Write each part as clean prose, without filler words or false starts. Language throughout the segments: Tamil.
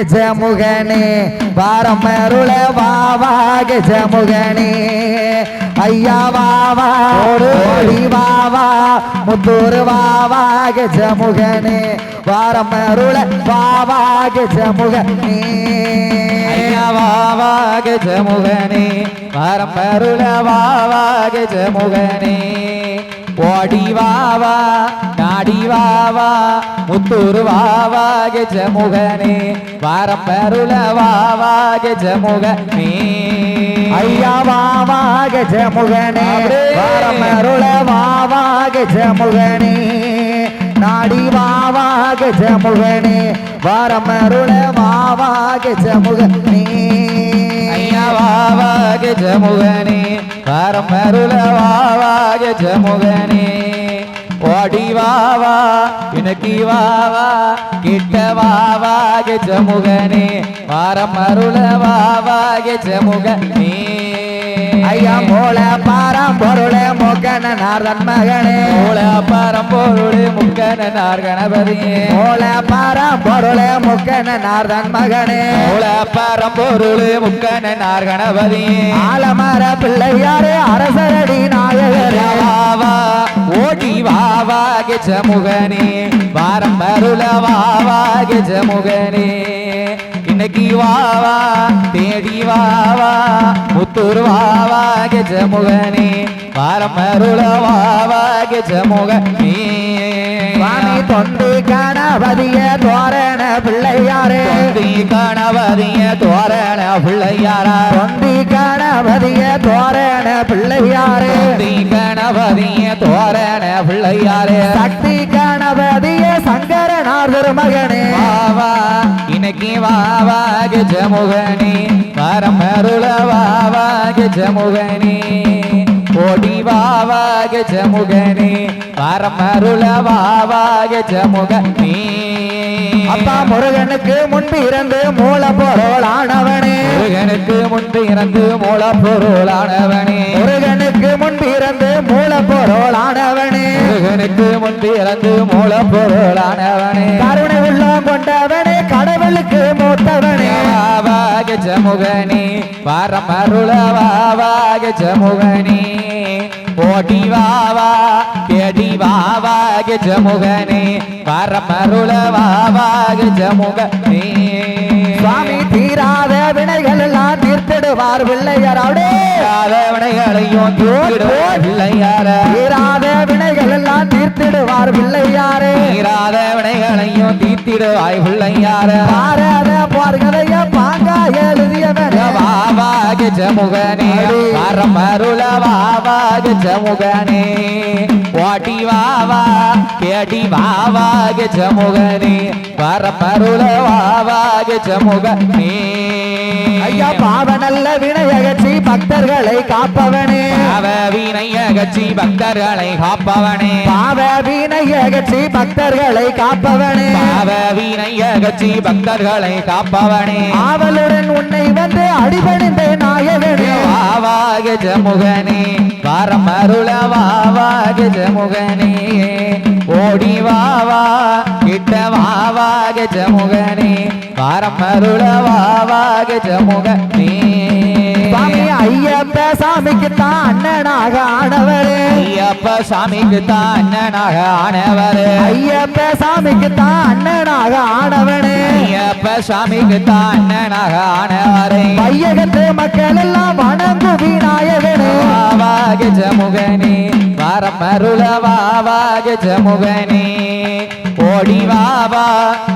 கஜமுகனே வாரமருள வாவா கஜமுகனே ஐயா வாவா ஓடி வாவா முத்தூர் வாவா கஜமுகனே வாரமருள வாவா கஜமுகனே ஐயா வாவா கஜமுகனே வாரமருள வாவா கஜமுகனே ஓடி வாவா நாடி வாவா முத்தூர் வாவா கஜமுகனே வாரம்பருள வாவா கஜமுகனே ஐயா வாவா கஜமுகனே வாரம்பருள வாவா கஜமுகனே நாடி வாவா கஜமுகனே வாரமருள வாவா கஜமுகனே ஐயா வாவா கஜமுகனே வாரமருள வாவா கஜமுகனே ஓடி வாவா இனக்கி வாவா கிட்ட வாவா கஜமுகனே வாரமருள வாவா கஜமுகனே ஐயா மூல பாரம்பொருளே முக்கன நார்தன் மகனே மூல பாரம்பொருளே முக்கன நார் கணபதியே மூல பாரம்பொருளே முக்கன நார்தன் மகனே மூல பாரம்பொருளே முக்கன நார் கணபதியே ஆலமர பிள்ளையாரே அரசரடி நாயகரே வாவா ஓடி வாவா கஜமுகனே வாரம்பருள வாவா கஜமுகனே இன்னைக்கு வாவா தேடி வாவா முத்தூர் வாவா கஜமுகனே வாரமருள வாவா கஜமுகனே சுவாமி தொண்டி கணபதிய தோரண பிள்ளையாரே தொண்டி கணபதிய தோரண பிள்ளையாரா தொண்டி கணபதிய தோரண பிள்ளையாரே தொண்டி கணபதிய தோரண பிள்ளையாரே சக்தி கணபதிய சங்கரனார் திருமகனே வாவா இன்னைக்கு வாவா கஜமுகனே வாரமருள வாவா கஜமுகனே ஓடி வாவா கஜமுகனே வாரமருள வாவா கஜமுகனே அப்பா முருகனுக்கு முன்பு இறந்து மூல பொருளானவனே முருகனுக்கு முன்பு இறந்து மூல பொருளானவனே முருகனுக்கு முன்பு இறந்து மூல பொருளானவனே முருகனுக்கு முன்பு இறந்து மூல பொருளானவனே கருணை உள்ளம் கொண்டவனே கடவுளுக்கு மூத்தவனே வாவா கஜமுகனே வாரமருள வாவா கஜமுகனே ஓடி வாவா கேடி வாவா கஜமுகனே வாரமருள வாவா கஜமுகனே சுவாமி தீராத வினைகள் எல்லாம் தீர்த்திடுவார் பிள்ளையார் தீராத வினைகளையும் தீர்த்திடுவார் பிள்ளையார தீராத வினைகள் எல்லாம் தீர்த்திடுவார் பிள்ளையாரே தீராத வினைகளையும் தீர்த்திடுவாய் பிள்ளையார பாராத போர்கதைய பாங்கா எழுதியவனே வாவா கஜமுகனே வாரமருள வாவா கஜமுகனே ஓடி வாவா கேடி வாவா கஜமுகனே வாரமருள வாவா கஜமுகனே ஐயா பாவனல்ல வினையகச்சி பக்தர்களை காப்பவனே பாவ வினையகச்சி பக்தர்களை காப்பவனே பாவ வினையகச்சி பக்தர்களை காப்பவனே பாவ வினையகச்சி பக்தர்களை காப்பவனே ஆவலுடன் உன்னை வந்து அடிபணிந்த நாயகனே வாவா கஜமுகனே வாரமருள வாவா கஜமுகனே ஓடி வாவா கிட்ட வாவா கஜமுகனே வாரமருள வாவா கஜமுகனே சுவாமி ஐயப்ப சாமிக்கு தான் அண்ணனாக ஆனவரே ஐயப்ப சாமிக்கு தான் அண்ணனாக ஆனவரே ஐயப்ப சாமிக்கு தான் அண்ணனாக ஆனவனே ஐயப்ப சாமிக்கு தான் அண்ணனாக ஆனவரே வையகத்து மக்கள் எல்லாம் வணங்கும் விநாயகனே வாவா கஜமுகனே வாரமருள வாவா கஜமுகனே ஓடி வாவா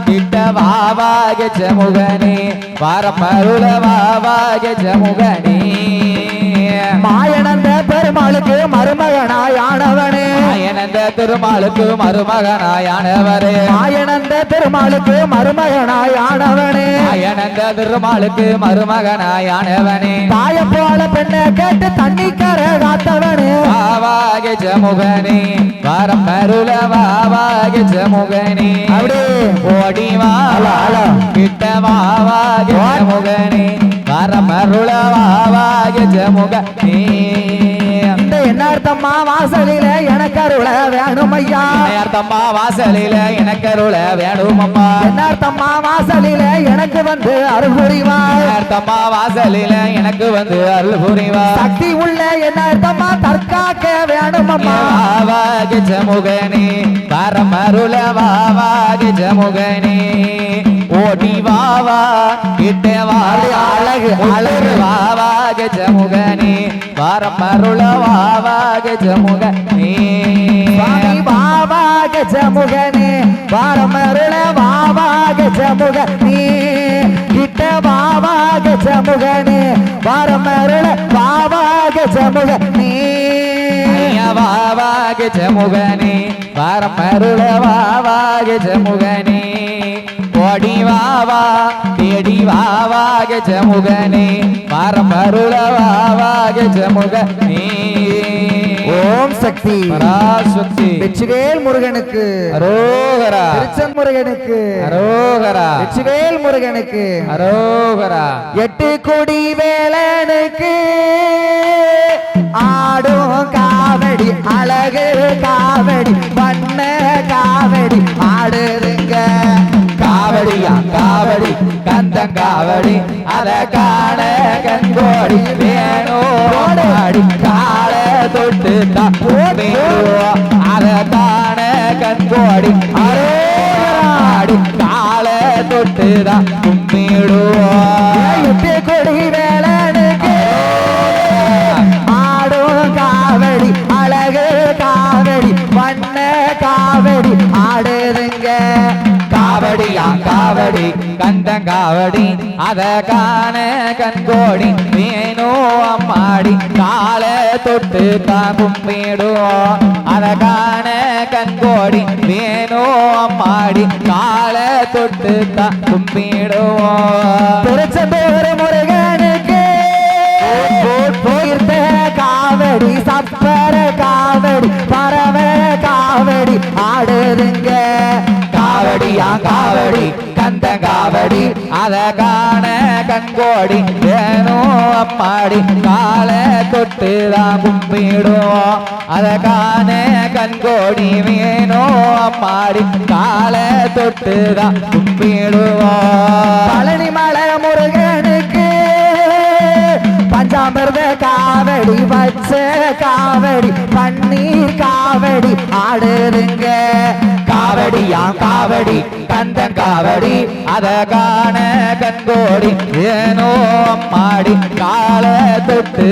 கிட்ட வாவா கஜமுகனே வாரமருள வாவா கஜமுகனே மாயனந்த பெருமாளுக்கு மருமகனாய் ஆனவனே மாயனந்த திருமாலுக்கு மருமகனாய் ஆனவரே மாயனந்த பெருமாளுக்கு மருமகனாய் ஆனவனே மாயனந்த திருமாலுக்கு மருமகனாய் ஆனவனே தாய போல பெண்ணை கேட்டு தண்ணிக்கர காத்தவனே வாவா கஜமுகனே வாரமருள வாவா கஜமுகனே அப்படியே ஓடி வாவா கிட்ட வாவா கஜமுகனே வாரமருள வாவா கஜமுகனே என்ன அர்த்தம்மா வாசலில எனக்கு அருள வேணும் ஐயா அர்த்தம்மா வாசலில எனக்கு அருள வேணும் அம்மா என்ன அர்த்தம்மா வாசலில எனக்கு வந்து அருள் புரிவாய் அர்த்தம்மா வாசலில எனக்கு வந்து அருள் புரிவாய் சக்தி உள்ள என்ன அர்த்தம்மா தற்காக்க வேணும் அம்மா வாவாகி ஜமுகனே பரமருள வாவாகி ஜமுகனே ஓடி வாவா கிட்டே வாழி அழகு அழகு வாவாகி ஜமுகனே பரமருள வாவாகி ஜமுகனே சுவாமி வாவாகி ஜமுகனே பரமருள வாவாகி ஜமுகனே கிட்ட வாவாகி ஜமுகனே பரமருள வாவாகி ஜமுகனே வாவாகி ஜமுகனே பரமருள வாவாகி ஜமுகனே ஓடி வாவா தேடி வாவாகி ஜமுகனே பரமருள வாவாகி ஜமுகனே ஓம் சக்தி பராசக்தி வெற்றிவேல் முருகனுக்கு அரோகரா திருச்செந்தூர் முருகனுக்கு அரோகரா வெற்றிவேல் முருகனுக்கு அரோகரா எட்டு கொடி வேலனுக்கு ஆடும் காவடி அழகு காவடி பண்ண காவடி ஆடுதுங்க காவடியா காவடி கந்தங்காவடி அத காண கண்கோடி வேணோடி கால தொட்டு அத காண கண்கோடி அரோடி கால தொட்டு தான் கும்பிடுவோம் எட்டு கொடி வேலனுக்கு ஆடும் காவடி அழகு காவடி பண்ண காவடி ஆடுதுங்க காவடியா காவடி கந்தங்காவடி அத காண கண்கோடி வேணோ அம்மாடி கால தொட்டு தான் கும்பிடுவோம் அத காண கண்கோடி வேணோ அம்மாடி கால தொட்டு தான் கும்பிடுவோம் திருச்செந்தூர் முருகனுக்கு போயிருந்த காவடி சப்பர காவடி பறவ காவடி ஆடுதுங்க காவடியா காவடி கந்தங்காவடி அத காண கண்கோடி வேணோ அம்மாடி கால தொட்டு தான் கும்பிடுவோம் அத காண கண்கோடி வேணோ அம்மாடி கால தொட்டு தான் கும்பிடுவோம் பழனி மலை முருகனுக்கு பஞ்சாமிர்த காவடி பச்ச காவடி பன்னீர் காவடி ஆடுதுங்க காவடியா காவடி கந்தங்காவடி அத காண கண்கோடி ஏனோ அம்மாடி கால தொட்டு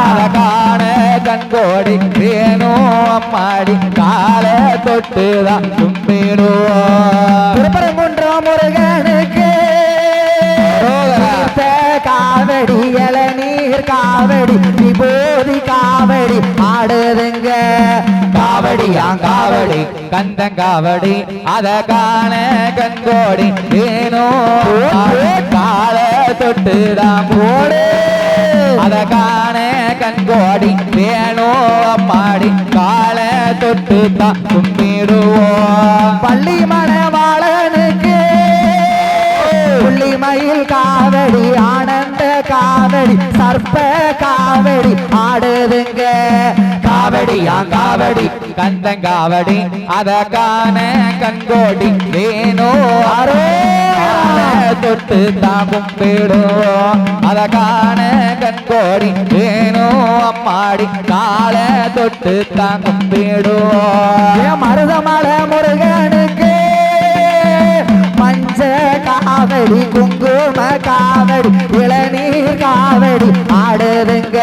அத காண கண்கோடி ஏனோ அம்மாடி கால தொட்டு தான் கும்பிடுவோம் திருப்பரங்குன்றம் முருகனுக்கு காவடி இளநீர் காவடி விபூதி காவடி ஆடுதுங்க காவடியா காவடி கந்தங்காவடி அத காண கண்கோடி வேணோ கால தொட்டு தான் போடு அத காண கண்கோடி வேணோ அம்மாடி கால தொட்டு தான் கும்பிடுவோம் பள்ளி மணவாளனுக்கு புள்ளிமயில் காவடி ஆனந்த காவடி சர்ப்ப காவடி ஆடுதுங்க காவடியா காவடி கந்தங்காவடி அத காண கண்கோடி வேணோ அரே தொட்டு தான் கும்பிடுவோம் அத காண கண்கோடி வேணோ அம்மாடி கால தொட்டு தான் கும்பிடுவோம் மருதமலை முருகனுக்கு மஞ்ச காவடி குங்கும காவடி இளநீர் காவடி ஆடுதுங்க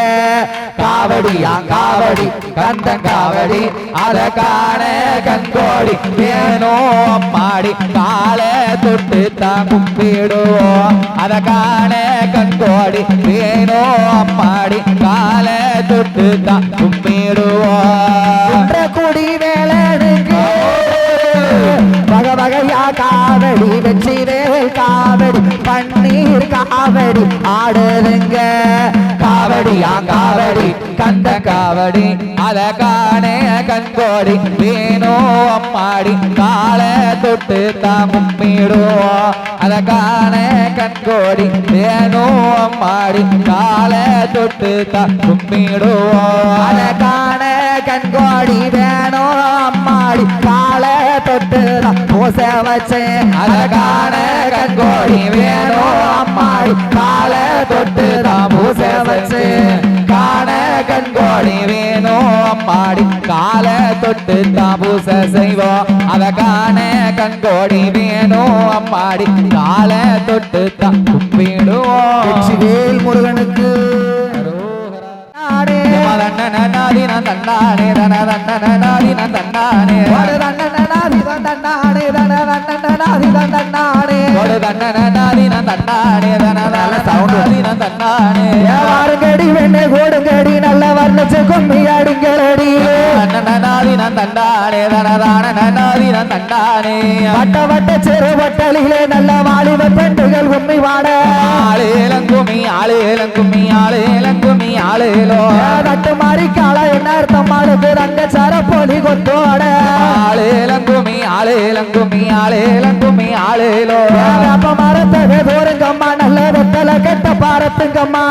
காவடியா காவடி கந்தங்காவடி அத காண கண்கோடி வேணோ அம்மாடி கால தொட்டு தான் கும்பிடுவோம் அத காண கண்கோடி வேணோ அம்மாடி கால தொட்டு தான் கும்பிடுவோம் குடி வேலனுக்கு வகை வகையா காவடி வெற்றிவேல் காவடி பன்னீர் காவடி ஆடுதுங்க காவடியா காவடி கந்த காவடி அத காண கண்கோடி வேணோ அம்மாடி காலை தொட்டு தான் கும்பிடுவோம் அதற்கான கண்கோடி வேணும் அம்மாடி காலை தொட்டு தான் கும்பிடுவோம் அதற்கான கண்கோடி வேணும் அம்மாடி காலை தொட்டு தான் பூச வச்சேன் அதற்கான கண்கோடி வேணும் அம்மாடி காலை தொட்டு தான் பூச வச்சேன் காண கண்கோடி வேணும் அம்மாடி காலை தொட்டு தான் பூச செய்வோம் அதற்கான கண்கோடி வேணும் அம்மாடி காலை தொட்டு தான் கும்பிடுவோம் வெற்றிவேல் முருகனுக்கு தன்னானே தன்னானே தன்னானே தன்னானே வாருங்கடி வெண்ணை கோடுங்கடி நல்ல வர்ணிச்ச கும்மி அடிங்களடி வட்ட வட்ட சிறு வட்டலிலே நல்ல வாலிப பெண்டுகள் கும்மி வாட ஆளேலங்குமி ஆளேலங்குமி ஆளேலங்குமி ஆளேலோ தட்டு மாறி கால என்ன அர்த்தம் ஆளுக்கு ரங்க சரப்பொலி கொத்தோட ஆளேலங்குமி ஆளேலங்குமி ஆளேலங்குமி ஆளேலோ அப்ப மரத்தவே தூரங்கம்மா நல்ல வெத்தலை கட்ட பாரத்துங்கம்மா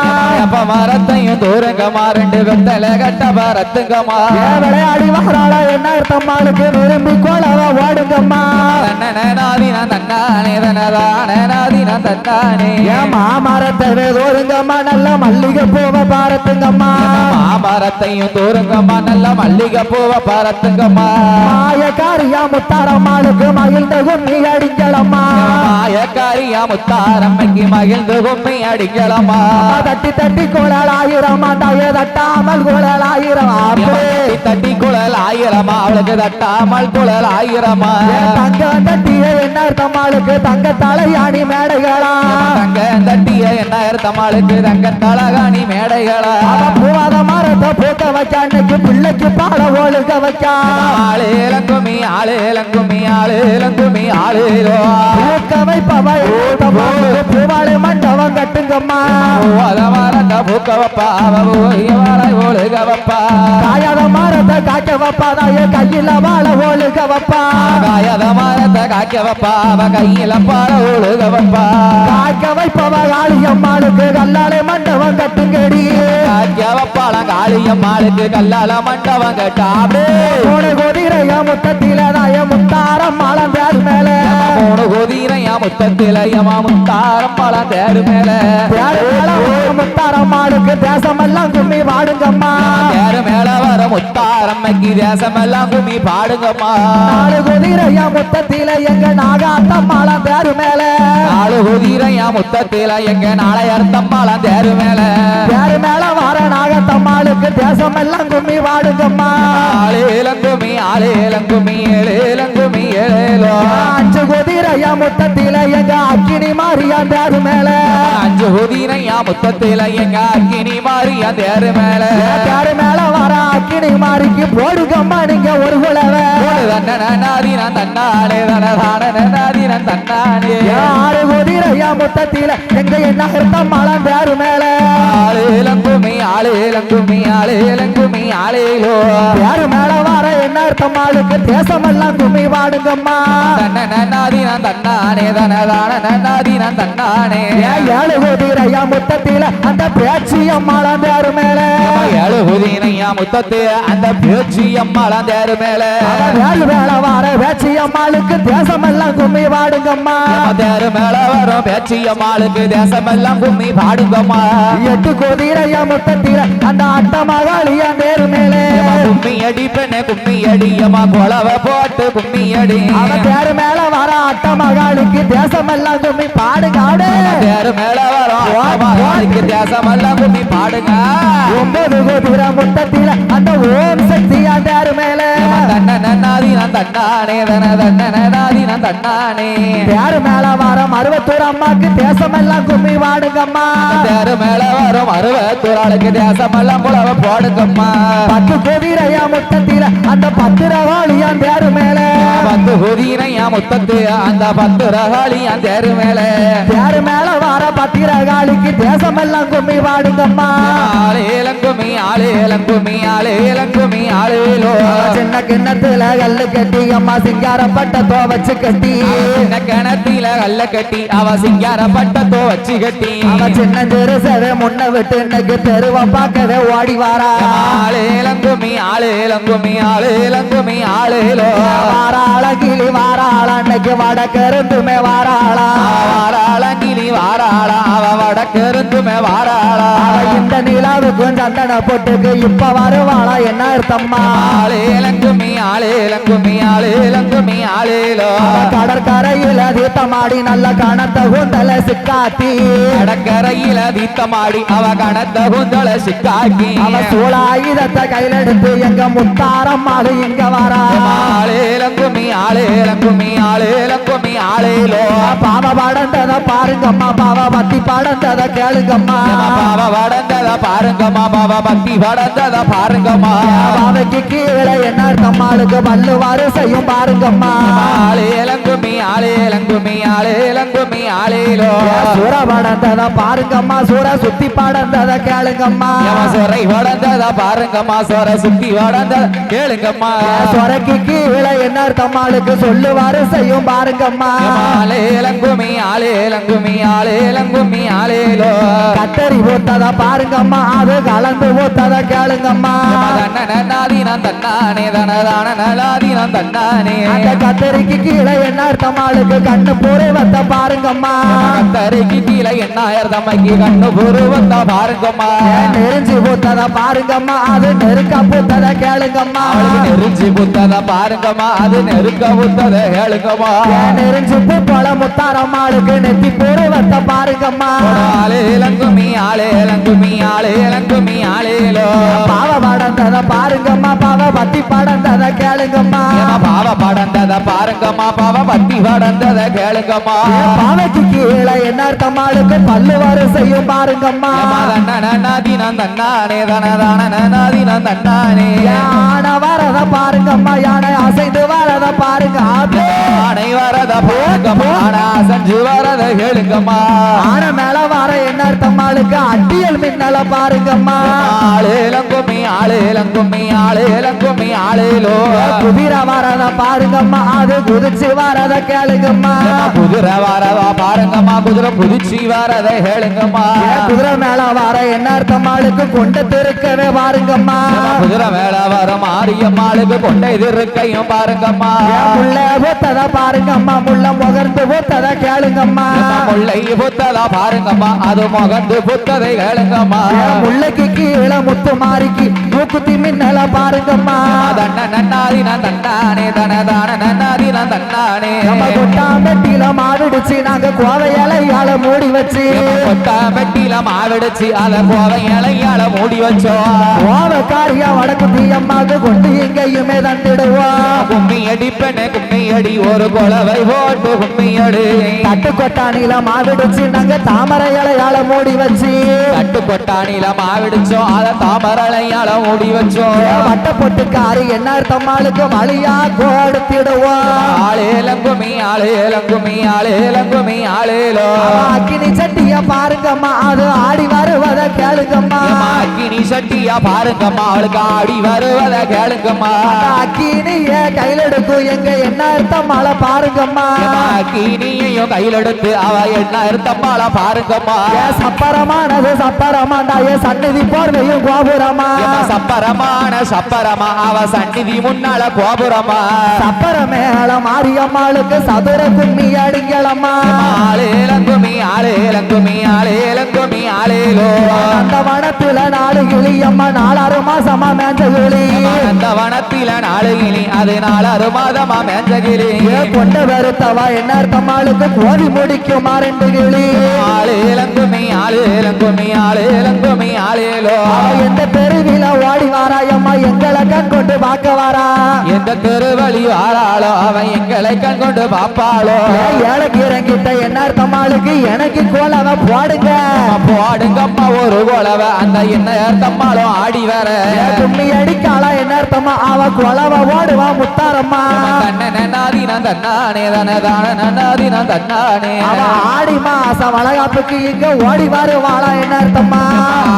அப்ப மரத்தையும் தூரங்கம்மா ரெண்டு வெத்தலை கட்ட பாரத்துங்கம்மா விளையாடி வராள என்ன அர்த்தம் ஆளுக்கு விரும்பி கோலவ ஓடுங்கம்மா தன்னானே தனதானே தன்னானே மாமரத்தவே தூரங்கம்மா நல்ல மல்லிகை பூவ பாரத்துங்கம்மா மாமரத்தையும் தூரங்கம்மா நல்ல மல்லிகை பூவ பாரத்துங்கம்மா மாயக்காரியா முத்தாரம்மாளுக்கு மகிழ்ந்த கும்மி அடிங்களம்மா மாயக்காரியா முத்தாரம்மைக்கு மகிழ்ந்து கும்மி அடிங்களம்மா தட்டி தட்டி குழல் ஆயிரமா தாய தட்டாமல் குழல் ஆயிரம் தட்டி குழல் ஆயிரமா அவளுக்கு தட்டாமல் குழல் ஆயிரமா தங்க தட்டிய என்ன அர்த்தமாளுக்கு தங்க தலையாணி மேடைகளா தங்க தட்டிய என்ன அர்த்தமாளுக்கு தங்க தலகாணி மேடைகளா பூவாத மரத்தை பூக்க வைக்க அன்னைக்கு பிள்ளைக்கு பாட ஒழுக வைக்க ஆளேலங்குமி ஆளேலங்குமி ஆளேலங்குமி ஆளேலோ பூக்க வைப்பவை பூவாளை மண்டபம் கட்டுங்கம்மா மரத்த பூக்க வப்பா ஒழுக வப்பா காயாத மரத்தை காய்க்க வைப்பாதாய கையில வாழ ஒழுக வைப்பா காயாத மரத்தை காய்க்க வப்பா அவ கையில பாட ஒழுக வப்பா காய்க்க வைப்பவ காளியம்மாளுக்கு கல்லாலை மண்டபம் கட்டுங்கடி காய்க்க வப்பாளம் காளியம்மாளுக்கு கல்லால மண்டபம் கட்டாபே மூணு குதிரைய முத்தத்தில தாய முத்தாரம் மலம் தேர் மேல மூணு குதிரையா முத்தத்தில யமா முத்தாரம் மலம் தேர் மேல முத்தாரம்மாளுக்கு தேசமெல்லாம் கும்மி பாடுங்கம்மா தேர் மேல வர முத்தாரம்மைக்கு தேசமெல்லாம் கும்மி பாடுங்கம்மா நாலு குதிரையா முத்தத்தில எங்க நாகாத்தம்மாளம் தேர் மேல நாலு குதிரையா முத்தத்தில எங்க நாளையர்த்தம்மாளம் தேர் மேல வர நாகத்தம்மாளுக்கு தேசமெல்லாம் கும்மி பாடுங்கம்மா ஆளேலங்குமி ஆளேலங்குமி ஏழேலங்குமி ஏழேலோ அஞ்சு குதிரையா முத்தத்தில எங்க அக்கினி மாறியா தேர் மேல அஞ்சு குதிரையா முத்தத்தில எங்க அக்கினி மாறியா தேர் மேல வர அக்கினி மாறிக்கு போடுங்கம்மா நீங்க ஒரு குலவ தன்னானே தன்னானே தன்னானே ஆறு குதிரையா முத்தத்தில எங்க என்ன அர்த்தம் மலம் தேர் மேல ஆளேலங்குமி ஆளேலங்குமி ஆளேலங்குமி ஆளேலோ தேர் மேல வர என்ன அர்த்தம் ஆளுக்கு தேசமெல்லாம் கும்மி பாடுங்கம்மா தன்னானே தன்னானே தன்னானே ஏழு குதிரையா முத்தத்தில அந்த பேச்சியம்மாளம் தேர் மேல ஏழு குதிரையா முத்தத்து அந்த பேச்சியம்மாளம் தேர் மேல வேறு மேல வர பேச்சியம்மாளுக்கு தேசமெல்லாம் கும்மி பாடுங்கம்மா தேர் மேல வரும் பேச்சியம்மாளுக்கு தேசமெல்லாம் கும்மி பாடுங்கம்மா எட்டு குதிரையா முத்தத்தில அந்த அட்ட மகாளியா தேர் மேலே கும்மி அடி பெண்ணே கும்மி அடியம்மா கொலவ போட்டு கும்மி அடி தேர் மேல வர அட்ட மகாளிக்கு தேசமெல்லாம் கும்மி பாடுங்க தேர் மேல வரும் தேசமெல்லாம் கும்மி பாடுங்க ஒன்பது குதிரை முத்தத்தில அந்த ஓம் சக்தியா தேர் மேல தன்னானே தன்னானே தேர் மேல வரும் அறுபத்தூர் அம்மாக்கு தேசமெல்லாம் கும்மி பாடுங்கம்மா தேர் மேல வரும் அறுபத்தூராளுக்கு தேசமெல்லாம் புலவ போடுங்கம்மா பத்து குதிரையா முத்தத்தில அந்த பத்து ரகாளியா தேர் மேல பத்து குதிரையா முத்தத்து அந்த பத்து ரகாளியா தேர் மேல வர பத்து ரகாளிக்கு தேசமெல்லாம் கும்மி பாடுங்கம்மா ஆளேலங்குமி ஆளேலங்குமி ஆளேலங்குமி ஆளேலோ சின்ன கிண்ணத்துல கல்லு கட்டி அம்மா சிங்காரப்பட்ட தோவச்சு கட்டி சின்ன கிணத்தில கல்ல கட்டி அவ சிங்காரப்பட்டத்தோ வச்சு கட்டி அவ சின்ன சிறுசவே முன்ன விட்டு இன்னைக்கு தெருவ பார்க்கவே ஓடி வாரா ஆளேலங்குமி ஆளேலங்குமி ஆளேலங்குமி ஆளேலோ வாராள கிளி வாராள அன்னைக்கு வடக்கருந்துமே வாராளா வாராளங்கிளி வாராளா அவ வடக்கிருந்துமே வாராளா அவ இந்த நிலாவுக்கும் சந்தன பொட்டுக்கு இப்ப வருவாளா என்ன அர்த்தம்மா ஆளேலங்குமி ஆளேலங்குமி ஆளேலங்குமி ஆளேலோ கடற்கரையில தீர்த்தமாடி நல்ல கணத்த கூந்தல சிக்காத்தி கடற்கரையில தீர்த்தமாடி அவ கணத்த கூந்தல சிக்காக்கி அவ சூழாயுதத்தை கையில எடுத்து எங்க முத்தாரம்மாளு இங்க வரா ஆளேலங்குமி ஆளேலங்குமி ஆளேலங்குமி ஆளேலோ பாவ படந்தத பாருங்கம்மா பாவ பத்தி படந்தத கேளுங்கம்மா பாவ படந்தத பாருங்கம்மா பாவ பக்தி படந்தத பாருங்கம்மா பாவைக்கு கீழே என்ன அர்த்தம்மாளுக்கு பல்லு வரிசையும் பாருங்கம்மா ஆளேலங்குமி ஆளேலங்குமி ஆளேலங்குமி ஆளேலோ சூற படந்தத பாருங்கம்மா சூற சுத்தி படந்தத கேளுங்கம்மா சொரை வடந்தத பாருங்கம்மா சொர சுத்தி வடந்தத கேளுங்கம்மா சொரைக்கு கீழே என்ன அர்த்தம்மாளுக்கு சொல்லு வரிசையும் பாருங்கம்மா ஆளேலங்குமி ஆளேலங்குமி ஆளேலங்குமி ஆளேலோ கத்தரி ஊத்தத பாருங்கம்மா அது கலந்து ஊத்தத கேளுங்கம்மா தன்னாதீனம் தன்னானே தனதான நலாதீனம் தன்னானே அந்த கத்தரிக்கு கீழே என்ன அர்த்தம்மாளுக்கு கண்ணு பூரைவத்த பாருங்கம்மா கத்தரிக்கு கீழே எண்ணாயிரம் தம்மைக்கு கண்ணு புருவத்த பாருங்கம்மா நெருஞ்சி பூத்தத பாருங்கம்மா அது நெருக்க பூத்தத கேளுங்கம்மா நெருஞ்சி புத்தத பாருங்கம்மா அது நெருக்க புத்தத கேளுங்கம்மா நெருஞ்சி பூ போல முத்தாரம்மாளுக்கு நெத்தி பூரைவத்த பாருங்கம்மா ஆளேலங்குமி ஆளேலங்குமி ஆளேலங்குமி ஆளேலோ பாவ படந்தத பாருங்கம்மா பாவ பத்தி படந்தத கேளுங்கம்மா பாவ படந்தத பாருங்கம்மா பாவ பத்தி படந்தத கேளுங்கம்மா பாவைக்கு கீழே என்ன அர்த்தம்மாளுக்கு பல்லு வரிசையும் பாருங்கம்மா தன்னாதீனம் தன்னானே தனதான நனாதீனம் தன்னானே யானை வரத பாருங்கம்மா யானை அசைந்து வரத பாருங்க ஆனை வரத பாருங்கம்மா ஆனை அசைஞ்சு வரத கேளுங்கம்மா ஆனை மேல வர என்ன அர்த்தம்மாளுக்கு அட்டியல் மின்னல பாருங்கம்மா ஆளேலங்குமி ஆளேலங்குமி ஆளேலங்குமி ஆளேலோ குதிரை வரத பாருங்கம்மா அது குதிச்சு வரத கேளுங்கம்மா குதிரை வரதா பாருங்கம்மா குதிரை குதிச்சு வரத கேளுங்கம்மா குதிரை மேல வர என்ன அர்த்தம்மாளுக்கு கொண்டு திருக்கவே பாருங்கம்மா குதிரை மேல வர மாரியம்மாளுக்கு கொண்டை திருக்கையும் பாருங்கம்மா முள்ள ஊத்தத பாருங்கம்மா முள்ள முகர்ந்து ஊத்தத கேளுங்கம்மா முல்லை புத்ததா பாருங்கம்மா அது முகந்து புத்ததை கேளுங்கம்மா முல்லைக்கு கீழே முத்து மாறிக்கு மூக்குத்தி மின்னல பாருங்கம்மா நன்னாதினம் தன்னானே தனதான நன்னாதினம் தன்னானே நம்ம கொட்டாம்பட்டியில மாவிடுச்சு நாங்க கோவை இலையால மூடி வச்சு கொட்டாம்பட்டியில மாவிடுச்சு அத கோவை இலையால மூடி வச்சோம் கோவக்காரியா வடக்கு தீயம்மாக்கு கொண்டு எங்கேயுமே தந்துடுவோம் கும்மி அடி பெண்ணே கும்மி அடி ஒரு குளவை போட்டு கும்மி அடி தட்டு கொட்டானில மாவிடுச்சு நாங்க தாமரை இலையால மூடி வச்சு தட்டு கொட்டானில மாவிடுச்சோம் அத தாமரலையால மூடி வச்சோம் வட்ட பொட்டுக்காரி என்ன அர்த்தம்மாளுக்கு வழியா கொடுத்திடுவோம் ஆளேலங்குமி ஆளேலங்குமி ஆளேலங்குமி ஆளேலோ அக்கினி சட்டிய பாருங்கம்மா அது ஆடி வருவத கேளுங்கம்மா அக்கினி சட்டியா பாருங்கம்மா அவளுக்கு ஆடி வருவத கேளுங்கம்மா அக்கினிய கையில எடுக்கும் எங்க என்ன அர்த்தம்மால பாருங்கம்மா அக்கினியையும் கையில் எடுத்து அவ என்ன அர்த்தம்மால பாருங்கம்மா சப்பரமானது சப்பரமாண்டா என் சந்நிதி போர்வையும் கோபுரமா சப்பரமான சப்பரமா அவ சந்நிதி முன்னால கோபுரமா சப்பர மேல மாரியம்மாளுக்கு சதுர கும்மி அடிங்களம்மா ஆளேலங்குமி ஆளேலங்குமி ஆளேலங்குமி ஆளேலோ அந்த வனத்துல நாலு கிளியம்மா 4 மாசமா மேஞ்ச கிளி அந்த வனத்தில 4 கிளி அது 4 மாதமா மேஞ்ச கிளி கொண்ட வெறுத்தவா என்ன அர்த்தம்மாளுக்கு கோதி முடிக்குமா 2 கிளி ஆளேலங்குமி ஆளேலங்குமி ஆளேலங்குமி ஆளேலோ எந்த தெருவில ஓடி வாராயம்மா எங்களை கண் கொண்டு பார்க்க வாரா எந்த தெருவழி வாராளோ அவன் எங்களை கண் கொண்டு பாப்பாளோ ஏழைக்கு இறங்கிட்ட என்ன அர்த்தம்மாளுக்கு எனக்கு கோலவ போடுங்க போடுங்கம்மா ஒரு கோலவ அந்த என்ன அர்த்தம்மாலும் ஆடி வர கும்மி அடிக்காளா என்ன அர்த்தமா அவ கொலவ ஓடுவா முத்தாரம்மா தன்னாதினம் தன்னானே தனதான நன்னாதினம் தன்னானே அவ ஆடி மாசம் வளகாப்புக்கு இங்க ஓடி வருவாளா என்ன அர்த்தமா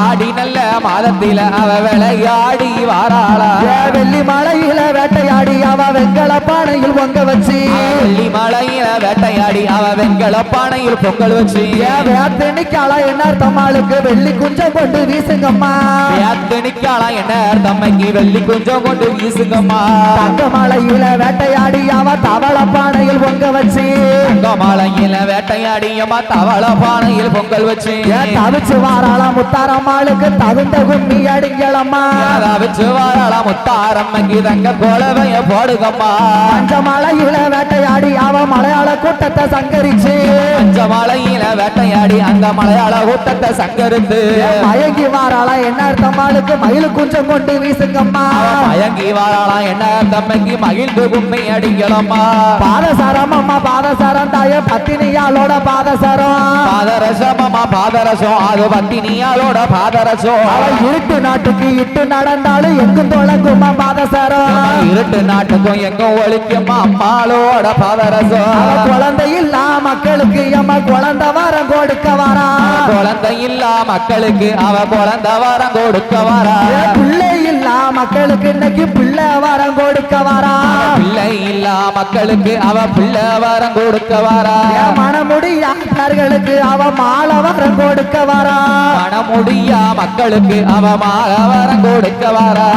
ஆடி நல்ல மாதத்தில அவ விளையாடி வாராளா வெள்ளி மலையில வேட்டையாடி அவ வெங்கல பானையில் பொங்க வச்சு வெள்ளி மலையில வேட்டையாடி அவ வெங்கல பானையில் பொங்கல் வச்சு வேத்தனிக்காளா என்ன தம்மாளுக்கு வெள்ளி குஞ்சம் கொண்டு வீசுங்கம்மா வேத்தனிக்காளா என்ன தம்மைக்கு வெள்ளி குஞ்சம் கொண்டு வீசுங்கம்மா தங்க மலையில வேட்டையாடி அவ தவள பானையில் பொங்க வச்சு தங்க மலையில வேட்டையாடி அம்மா தவள பானையில் பொங்கல் வச்சு தவிச்சு வாராளா முத்தாரம்மாளுக்கு தகுந்த கும்மி அடிங்களம்மா தவிச்சு வாராளா முத்தாரம்மைக்கு தங்க கோலவைய போடுங்கம்மா பஞ்சமலையில வேட்டையாடி அவ மலையாள கூட்டத்தை சங்கரிச்சு பஞ்சமலையில வேட்டையாடி அந்த மலையாள கூட்டத்தை சங்கரித்து மயங்கி வாராளா என்ன தம்மாளுக்கு மயில் குஞ்சம் கொண்டு வீசுங்கம்மா மயங்கி வாராளா என்ன தம்மைக்கு மகிழ்ந்து கும்மி அடிங்களம்மா பாதசரம் அம்மா பாதசரம் தாய பத்தினியாளோட பாதசரம் பாதரசம் அம்மா பாதரசம் அது பத்தினியாளோட பாதரசம் அவள் இருட்டு நாட்டுக்கு இட்டு நடந்தாலும் எங்கும் தொடங்குமா பாதசரம் இருட்டு நாட்டுக்கும் எங்கும் ஒழிக்குமா அம்மாளோட பாதரசம் குழந்தை இல்லா மக்களுக்கு எம்ம குழந்தை வரம் கொடுக்க வரா குழந்தை இல்லா மக்களுக்கு அவ குழந்தை வரம் கொடுக்க வரா பிள்ளை இல்லா மக்களுக்கு இன்னைக்கு பிள்ளை வரம் கொடுக்க வரா பிள்ளை இல்லா மக்களுக்கு அவ பிள்ளை வரம் கொடுக்க வரா மனமுடியார்களுக்கு அவ மாலை வரம் கொடுக்க வரா மனமுடியா மக்களுக்கு அவ மாலை வரம் கொடுக்க வரா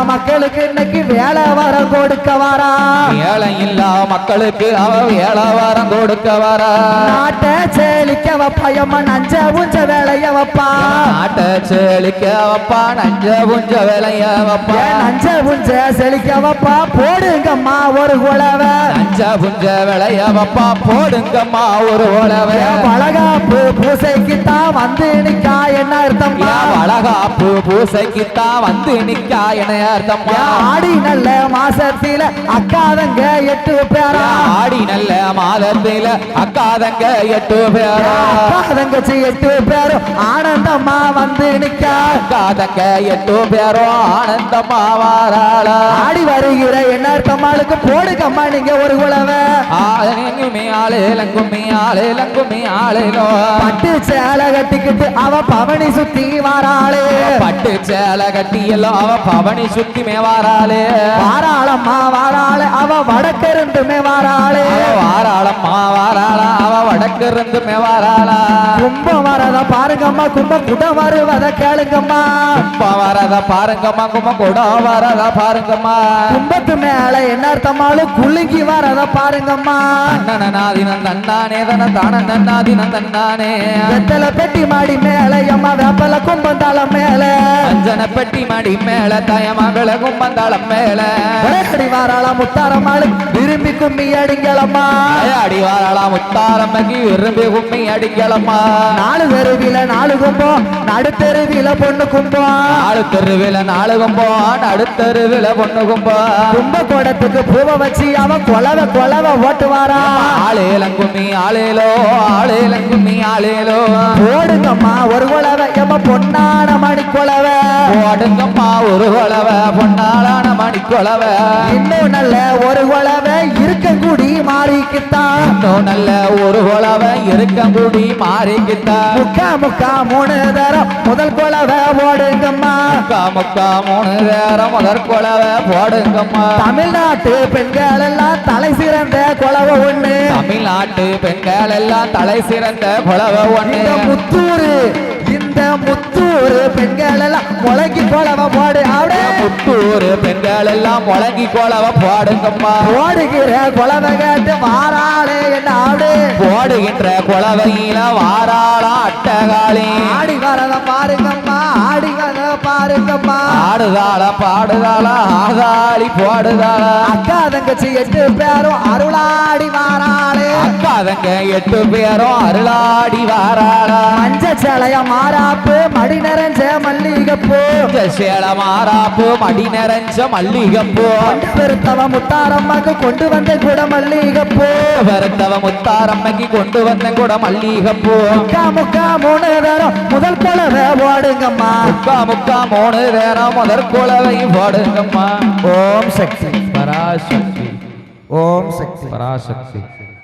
மக்களுக்கு இன்னைக்கு வேலை வரம் கொடுக்க வரா வேலை இல்லா மக்களுக்கு அவ வேலை வரம் கொடுக்க வரா நாட்டை செழிக்க வைப்பா எம்ம நஞ்ச உஞ்ச வேலைய வைப்பா நாட்டை செழிக்க வைப்பா நஞ்ச உஞ்ச வேலைய வைப்பா நஞ்ச உஞ்ச செழிக்க வைப்பா போடுங்கம்மா ஒரு உழவ நஞ்ச புஞ்ச வேலைய வைப்பா போடுங்கம்மா ஒரு உழவ வளகாப்பு பூசைக்கு தான் வந்து நிக்கா என்ன அர்த்தம் வளகாப்பு பூசைக்குத்தான் வந்து நிக்கா என்ன அர்த்தம் ஆடி நல்ல மாசத்தில அக்காதங்க 8 பேரா ஆடி நல்ல மாதத்தில அக்காதங்க 8 பேரா அக்காதங்கச்சி 8 பேரும் ஆனந்தமா வந்து நிக்கா அக்காதங்க 8 பேரும் ஆனந்தமா வாராளா ஆடி வருகிற என்ன அர்த்தமாளுக்கு போடுங்கம்மா நீங்க ஒரு உழவ ஆலங்குமே ஆலேலங்குமே ஆலேலங்குமே ஆலேலோ பட்டு சேலை கட்டிக்கிட்டு அவ பவனி சுத்தி வாராளே பட்டு சேலை கட்டி எல்லாம் அவ பவனி சுத்தி மேவாராளே வாராளம்மா வாராளே அவ வடக்கிருந்துமே வாராளே வாராளம்மா வாராளா அவ வடக்கிருந்து மேவாராளா கும்பம் வரத பாருங்கம்மா கும்பம் குடம் வருவத கேளுங்கம்மா கும்பம் வரத பாருங்கம்மா கும்பம் குடம் வரத பாருங்கம்மா கும்பத்து மேல என்ன அர்த்தமாலும் குலுங்கி வரத பாருங்கம்மா நன்னாதினம் தன்னானே தன தான நன்னாதினம் தன்னானே வெத்தல பெட்டி மாடி மேல எம்மா வேப்பல கும்பந்தாளம் மேல அஞ்சன பெட்டி மாடி மேல தாய மகள கும்பந்தாளம் மேல அடி வாராளா முத்தாரம்மாளு விரும்பி கும்மி அடிங்களம்மா அடி வாராளா முத்தாரம்மக்கு விரும்பி கும்மி அடிங்களம்மா 4 தெருவில 4 கும்பம் நடுத்தெருவில பொண்ணு கும்பம் 4 தெருவில 4 கும்பம் நடுத்தெருவில பொண்ணு கும்பம் கும்ப கோடத்துக்கு பூவ வச்சு அவன் கொலவ ஓட்டு வாரா ஆளேலங்கும்மி ஆளேலோ ஆளேலங்கும்மி ஆளேலோ போடுங்கம்மா ஒரு கொலவ எம்ம பொன்னான மணி கொலவ போடுங்கம்மா ஒரு கொலவ பொன்னாளான மணி கொலவ இன்னும் நல்ல ஒரு கொலவ இருக்கங்குடி மாறிக்கித்தான் இன்னும் நல்ல ஒரு கொலவ இருக்கங்குடி மாறிக்கித்தான் முக்கா 3 தரம் முதல் கொலவ போடுங்கம்மா முக்கா 3 தரம் முதல் கொலவ போடுங்கம்மா தமிழ்நாட்டு பெண்கள் எல்லாம் தலை சிறந்த கொலவ ஒண்ணு தமிழ்நாட்டு பெண்கள் எல்லாம் தலை சிறந்த கொலவ ஒண்ணு இந்த முத்தூர் பெண்கள் எல்லாம் முழங்கி கொலவ போடு அப்படியே முத்தூர் பெண்கள் எல்லாம் முழங்கி கொலவ போடுங்கம்மா போடுகிற கொலவ கேட்டு வாராளே என்ன ஆடு போடுகின்ற கொலவையில வாராளா அட்டகாளி ஆடி வரத பாருங்கம்மா ஆடி வரத பாருங்கம்மா ஆடுதாளா பாடுதாளா ஆதாளி போடுதாளா அக்கா தங்கச்சி 8 பேரும் அருளாடி வாராளே அக்கா தங்க 8 பேரும் அருளாடி வாராளா மஞ்ச சேலைய மாறாப்பு மடி நிறைஞ்ச மல்லிகைப்பூ சேல மாறாப்பு மடி நிறைஞ்ச மல்லிகைப்பூ பெருத்தவ முத்தாரம்மாக்கு கொண்டு வந்த கூட மல்லிகைப்பூ பெருத்தவ முத்தாரம்மைக்கு கொண்டு வந்த கூட மல்லிகைப்பூ முக்கா 3 தரம் முதல் கொலவை போடுங்கம்மா முக்கா 3 தரம் முதல் கொலவை போடுங்கம்மா ஓம் சக்தி பராசக்தி ஓம் சக்தி பராசக்தி